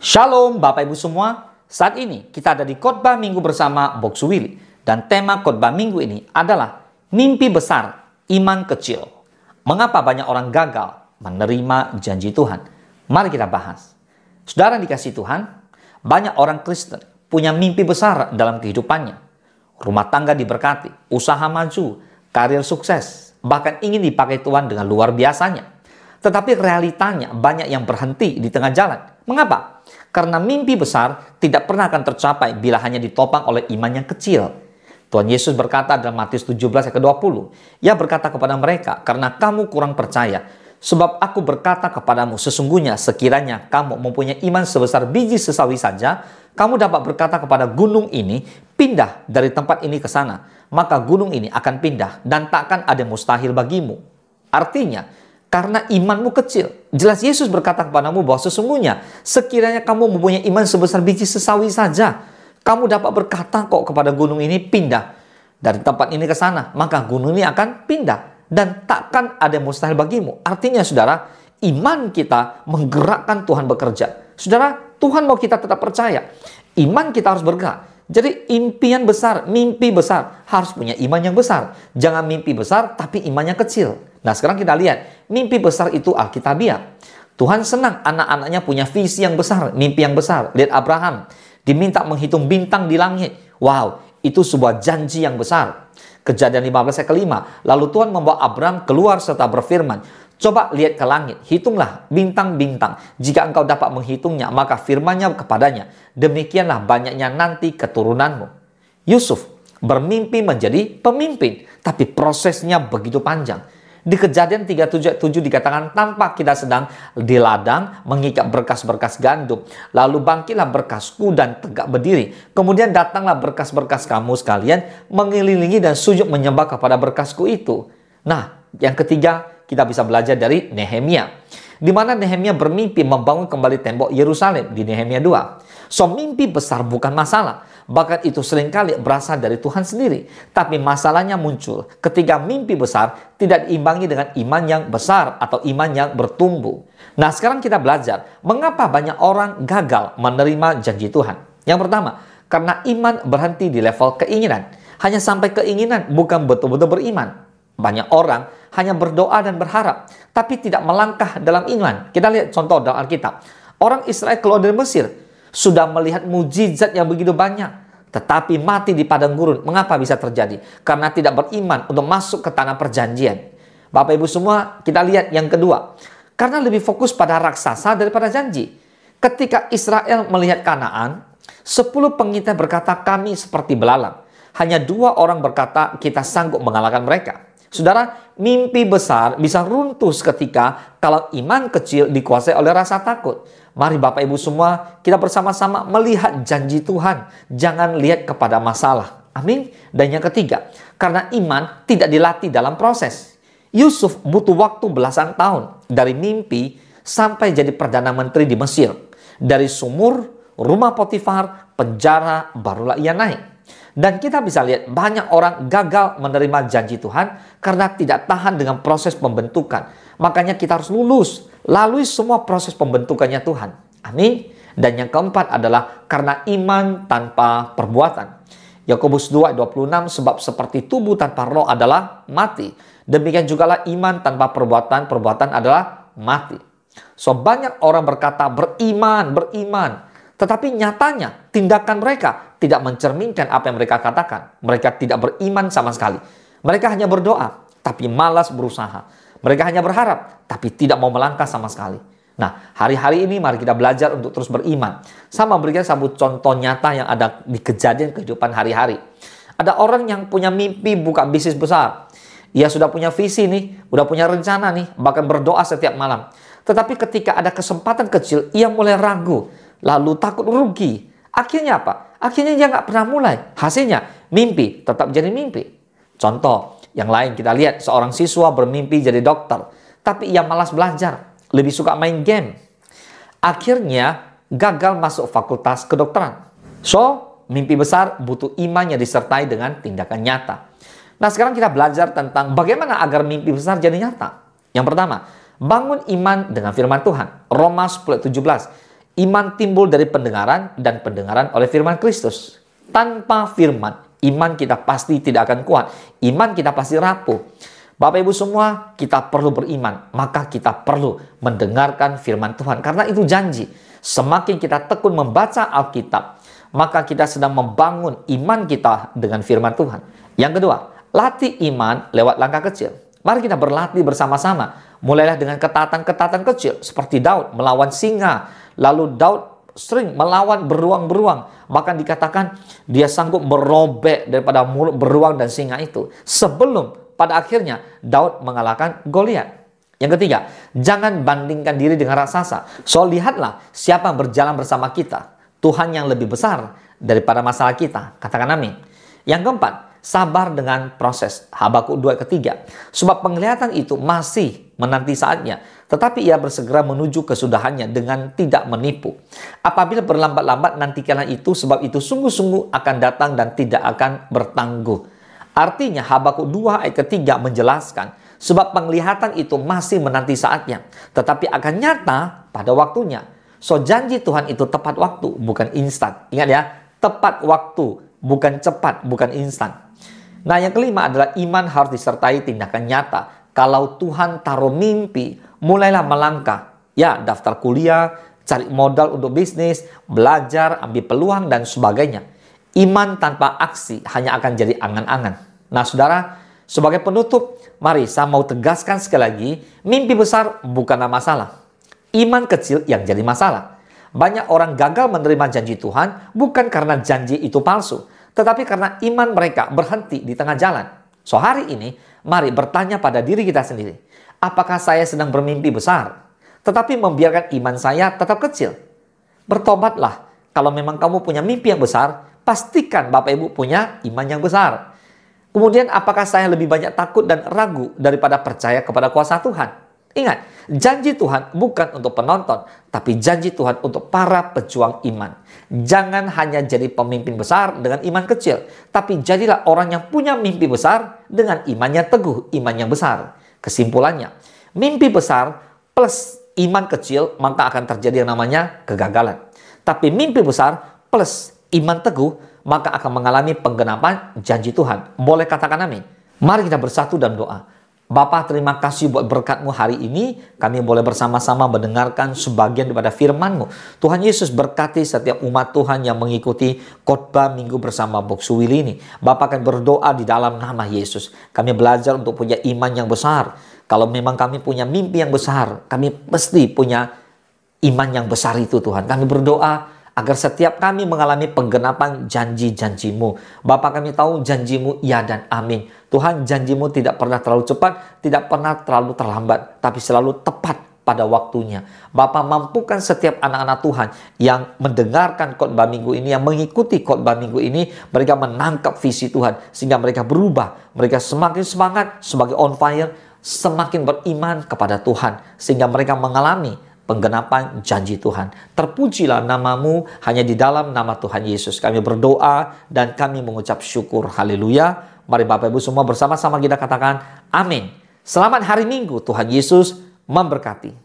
Shalom Bapak Ibu semua, saat ini kita ada di khotbah minggu bersama Boksu Willy. Dan tema khotbah minggu ini adalah mimpi besar, iman kecil. Mengapa banyak orang gagal menerima janji Tuhan? Mari kita bahas. Saudara dikasih Tuhan, banyak orang Kristen punya mimpi besar dalam kehidupannya. Rumah tangga diberkati, usaha maju, karir sukses, bahkan ingin dipakai Tuhan dengan luar biasanya. Tetapi realitanya banyak yang berhenti di tengah jalan. Mengapa? Karena mimpi besar tidak pernah akan tercapai bila hanya ditopang oleh iman yang kecil. Tuhan Yesus berkata dalam Matius 17 ayat ke-20. Ia berkata kepada mereka, karena kamu kurang percaya. Sebab aku berkata kepadamu, sesungguhnya sekiranya kamu mempunyai iman sebesar biji sesawi saja, kamu dapat berkata kepada gunung ini, pindah dari tempat ini ke sana. Maka gunung ini akan pindah dan takkan ada mustahil bagimu. Artinya, karena imanmu kecil. Jelas Yesus berkata kepadamu bahwa sesungguhnya sekiranya kamu mempunyai iman sebesar biji sesawi saja, kamu dapat berkata kok kepada gunung ini pindah dari tempat ini ke sana, maka gunung ini akan pindah dan takkan ada mustahil bagimu. Artinya saudara, iman kita menggerakkan Tuhan bekerja. Saudara, Tuhan mau kita tetap percaya. Iman kita harus bergerak. Jadi impian besar, mimpi besar harus punya iman yang besar. Jangan mimpi besar tapi imannya kecil. Nah sekarang kita lihat, mimpi besar itu alkitabiah. Tuhan senang anak-anaknya punya visi yang besar, mimpi yang besar. Lihat Abraham, diminta menghitung bintang di langit. Wow, itu sebuah janji yang besar. Kejadian 15 ayat ke-5. Lalu Tuhan membawa Abraham keluar serta berfirman, coba lihat ke langit, hitunglah bintang-bintang. Jika engkau dapat menghitungnya, maka firman-Nya kepadanya, demikianlah banyaknya nanti keturunanmu. Yusuf bermimpi menjadi pemimpin, tapi prosesnya begitu panjang. Di Kejadian 37 ayat 7 dikatakan, tanpa kita sedang di ladang mengikat berkas-berkas gandum. Lalu bangkitlah berkasku dan tegak berdiri. Kemudian datanglah berkas-berkas kamu sekalian mengelilingi dan sujud menyembah kepada berkasku itu. Nah, yang ketiga, kita bisa belajar dari Nehemia, di mana Nehemia bermimpi membangun kembali tembok Yerusalem di Nehemia 2. So, mimpi besar bukan masalah. Bahkan itu seringkali berasal dari Tuhan sendiri. Tapi masalahnya muncul ketika mimpi besar tidak diimbangi dengan iman yang besar atau iman yang bertumbuh. Nah, sekarang kita belajar mengapa banyak orang gagal menerima janji Tuhan. Yang pertama, karena iman berhenti di level keinginan. Hanya sampai keinginan, bukan betul-betul beriman. Banyak orang hanya berdoa dan berharap, tapi tidak melangkah dalam iman. Kita lihat contoh dalam Alkitab. Orang Israel keluar dari Mesir, sudah melihat mujizat yang begitu banyak, tetapi mati di padang gurun. Mengapa bisa terjadi? Karena tidak beriman untuk masuk ke tanah perjanjian. Bapak Ibu semua, kita lihat yang kedua. Karena lebih fokus pada raksasa daripada janji. Ketika Israel melihat Kanaan, 10 pengintai berkata, kami seperti belalang. Hanya 2 orang berkata, kita sanggup mengalahkan mereka. Saudara, mimpi besar bisa runtuh seketika kalau iman kecil dikuasai oleh rasa takut. Mari Bapak Ibu semua, kita bersama-sama melihat janji Tuhan. Jangan lihat kepada masalah. Amin. Dan yang ketiga, karena iman tidak dilatih dalam proses. Yusuf butuh waktu belasan tahun dari mimpi sampai jadi Perdana Menteri di Mesir. Dari sumur, rumah Potifar, penjara, barulah ia naik. Dan kita bisa lihat banyak orang gagal menerima janji Tuhan karena tidak tahan dengan proses pembentukan. Makanya kita harus lulus, lalui semua proses pembentukannya Tuhan. Amin. Dan yang keempat adalah karena iman tanpa perbuatan. Yakobus 2 ayat 26, sebab seperti tubuh tanpa roh adalah mati. Demikian jugalah iman tanpa perbuatan, perbuatan adalah mati. So banyak orang berkata beriman. Tetapi nyatanya tindakan mereka tidak mencerminkan apa yang mereka katakan. Mereka tidak beriman sama sekali. Mereka hanya berdoa, tapi malas berusaha. Mereka hanya berharap, tapi tidak mau melangkah sama sekali. Nah, hari-hari ini mari kita belajar untuk terus beriman. Saya memberikan satu contoh nyata yang ada di kejadian kehidupan hari-hari. Ada orang yang punya mimpi buka bisnis besar. Ia sudah punya visi nih, udah punya rencana nih, bahkan berdoa setiap malam. Tetapi ketika ada kesempatan kecil, ia mulai ragu. Lalu takut rugi. Akhirnya apa? Akhirnya dia nggak pernah mulai. Hasilnya, mimpi tetap jadi mimpi. Contoh yang lain kita lihat, seorang siswa bermimpi jadi dokter. Tapi ia malas belajar, lebih suka main game. Akhirnya gagal masuk fakultas kedokteran. So, mimpi besar butuh iman yang disertai dengan tindakan nyata. Nah, sekarang kita belajar tentang bagaimana agar mimpi besar jadi nyata. Yang pertama, bangun iman dengan firman Tuhan. Roma 10:17. Iman timbul dari pendengaran dan pendengaran oleh firman Kristus. Tanpa firman, iman kita pasti tidak akan kuat. Iman kita pasti rapuh. Bapak Ibu semua, kita perlu beriman. Maka kita perlu mendengarkan firman Tuhan. Karena itu janji. Semakin kita tekun membaca Alkitab, maka kita sedang membangun iman kita dengan firman Tuhan. Yang kedua, latih iman lewat langkah kecil. Mari kita berlatih bersama-sama. Mulailah dengan ketatan-ketatan kecil. Seperti Daud melawan singa. Lalu Daud sering melawan beruang-beruang. Bahkan dikatakan dia sanggup merobek daripada mulut beruang dan singa itu. Sebelum pada akhirnya Daud mengalahkan Goliat. Yang ketiga, jangan bandingkan diri dengan raksasa. So, lihatlah siapa yang berjalan bersama kita. Tuhan yang lebih besar daripada masalah kita. Katakan amin. Yang keempat, sabar dengan proses. Habakuk 2 ayat ketiga. Sebab penglihatan itu masih menanti saatnya, tetapi ia bersegera menuju kesudahannya dengan tidak menipu. Apabila berlambat-lambat, nantikanlah itu, sebab itu sungguh-sungguh akan datang dan tidak akan bertangguh. Artinya Habakuk 2 ayat ketiga menjelaskan, sebab penglihatan itu masih menanti saatnya, tetapi akan nyata pada waktunya. So, janji Tuhan itu tepat waktu, bukan instan. Ingat ya, tepat waktu, bukan cepat, bukan instan. Nah, yang kelima adalah iman harus disertai tindakan nyata. Kalau Tuhan taruh mimpi, mulailah melangkah. Ya, daftar kuliah, cari modal untuk bisnis, belajar, ambil peluang, dan sebagainya. Iman tanpa aksi hanya akan jadi angan-angan. Nah, saudara, sebagai penutup, mari saya mau tegaskan sekali lagi, mimpi besar bukanlah masalah. Iman kecil yang jadi masalah. Banyak orang gagal menerima janji Tuhan bukan karena janji itu palsu, tetapi karena iman mereka berhenti di tengah jalan. So, hari ini, mari bertanya pada diri kita sendiri. Apakah saya sedang bermimpi besar, tetapi membiarkan iman saya tetap kecil? Bertobatlah. Kalau memang kamu punya mimpi yang besar, pastikan Bapak Ibu punya iman yang besar. Kemudian, apakah saya lebih banyak takut dan ragu daripada percaya kepada kuasa Tuhan? Ingat, janji Tuhan bukan untuk penonton, tapi janji Tuhan untuk para pejuang iman. Jangan hanya jadi pemimpin besar dengan iman kecil, tapi jadilah orang yang punya mimpi besar dengan imannya teguh, iman yang besar. Kesimpulannya, mimpi besar plus iman kecil, maka akan terjadi yang namanya kegagalan. Tapi mimpi besar plus iman teguh, maka akan mengalami penggenapan janji Tuhan. Boleh katakan amin? Mari kita bersatu dalam doa. Bapa, terima kasih buat berkat-Mu hari ini. Kami boleh bersama-sama mendengarkan sebagian daripada firman-Mu. Tuhan Yesus berkati setiap umat Tuhan yang mengikuti khotbah minggu bersama Boksu Willy ini. Bapa akan berdoa di dalam nama Yesus. Kami belajar untuk punya iman yang besar. Kalau memang kami punya mimpi yang besar, kami mesti punya iman yang besar itu Tuhan. Kami berdoa agar setiap kami mengalami penggenapan janji-janji-Mu. Bapa, kami tahu janji-Mu ya dan amin. Tuhan, janji-Mu tidak pernah terlalu cepat, tidak pernah terlalu terlambat, tapi selalu tepat pada waktunya. Bapa, mampukan setiap anak-anak Tuhan yang mendengarkan khotbah minggu ini, yang mengikuti khotbah minggu ini, mereka menangkap visi Tuhan, sehingga mereka berubah. Mereka semakin semangat, sebagai on fire, semakin beriman kepada Tuhan, sehingga mereka mengalami penggenapan janji Tuhan. Terpujilah nama-Mu, hanya di dalam nama Tuhan Yesus kami berdoa dan kami mengucap syukur. Haleluya. Mari Bapak Ibu semua bersama-sama kita katakan amin. Selamat hari Minggu, Tuhan Yesus memberkati.